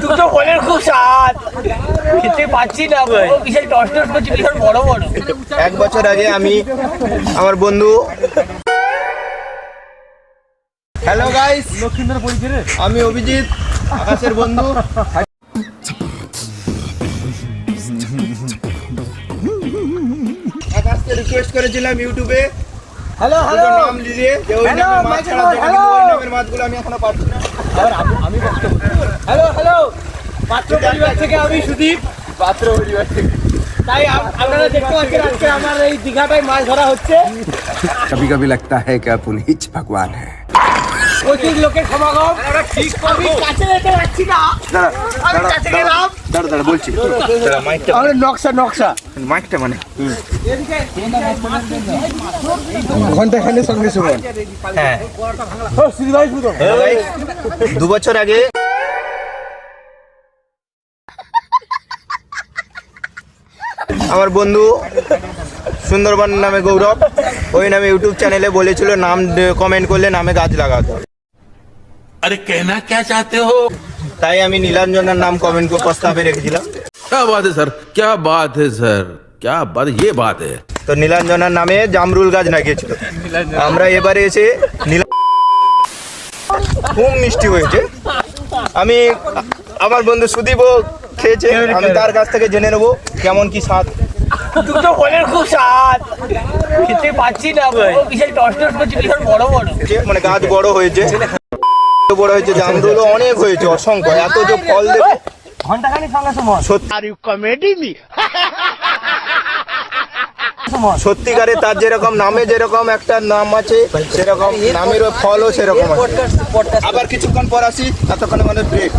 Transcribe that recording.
দুটো ফলের খুব স্বাদ, খেতে পাচ্ছি না ভাই, বিশাল টস টস করছে, বিশাল বড় বড়। 1 বছর আগে আমি আমার বন্ধু, হ্যালো গাইস, লক্ষ্মীন্দর পরিচয় রে। আমি অভিজিৎ, আকাশের বন্ধু। আকাশকে রিকোয়েস্ট করেছিলাম ইউটিউবে হ্যালো দুটো নাম দিয়ে যে ওই হ্যালো, নামের মাছ ছাড়া মাইকেল, হ্যালো। ওই নামের মাছগুলো আমি এখনো পাচ্ছি না। আমি হ্যালো হ্যালো, পাত্র পরিবার থেকে আমি সুদীপ। পাত্র পরিবার থেকে। তাই আপনারা দেখতে পাচ্ছেন আজকে আমার এই দীঘাটায় মাছ ধরা হচ্ছে। कभी कभी लगता है कि पुनीत भगवान है। প্রচুর লোকের সমাগম। আমি কাছে যেতে পারছি না, আমি কাছে গেলাম। দাঁড়া বলছি, মাইকটা আমাদের নকশা নকশা মাইকটা মানে ঘন্টা খানে সঙ্গে সুমন। হ্যাঁ। ও শ্রীভাই সুদম। 2 বছর আগে আমার বন্ধু সুন্দরবন নামে গৌরব, ওই নামে ইউটিউব চ্যানেলে বলেছিল নাম কমেন্ট করলে নামে গাছ লাগাতে হবে। अरे कहना क्या चाहते हो? তাই আমি নীলাঞ্জনার নাম কমেন্ট করে প্রস্তাবে রেখেছিলাম। क्या बात है सर, क्या बात है सर, क्या बात, ये बात है। তো নীলাঞ্জনার নামে জামরুল গাছ লাগিয়েছিল। আমরা এবারে এসে খুব মিষ্টি হয়েছে। আমি আমার বন্ধু সুদীপও খেয়েছে, আমি তার কাছ থেকে জেনে নেবো কেমন কি স্বাদ। দুটো ফলের খুব স্বাদ, খেতে পাচ্ছি না ভাই, বিশাল টস টস করছে, বিশাল বড় বড়। মানে গাছ বড় হয়েছে, বড় হয়েছে, জামরুলও অনেক হয়েছে, অসংখ্য। এত যে ফল দেবে ঘন্টাখানি সঙ্গে সুমন। সত্যিকারে তার যেরকম নামে যেরকম একটা নাম আছে, সেরকম নামেরও ফলও সেরকম আছে। আবার কিছুক্ষণ পর আসি, এতক্ষণ আমাদের ব্রেক।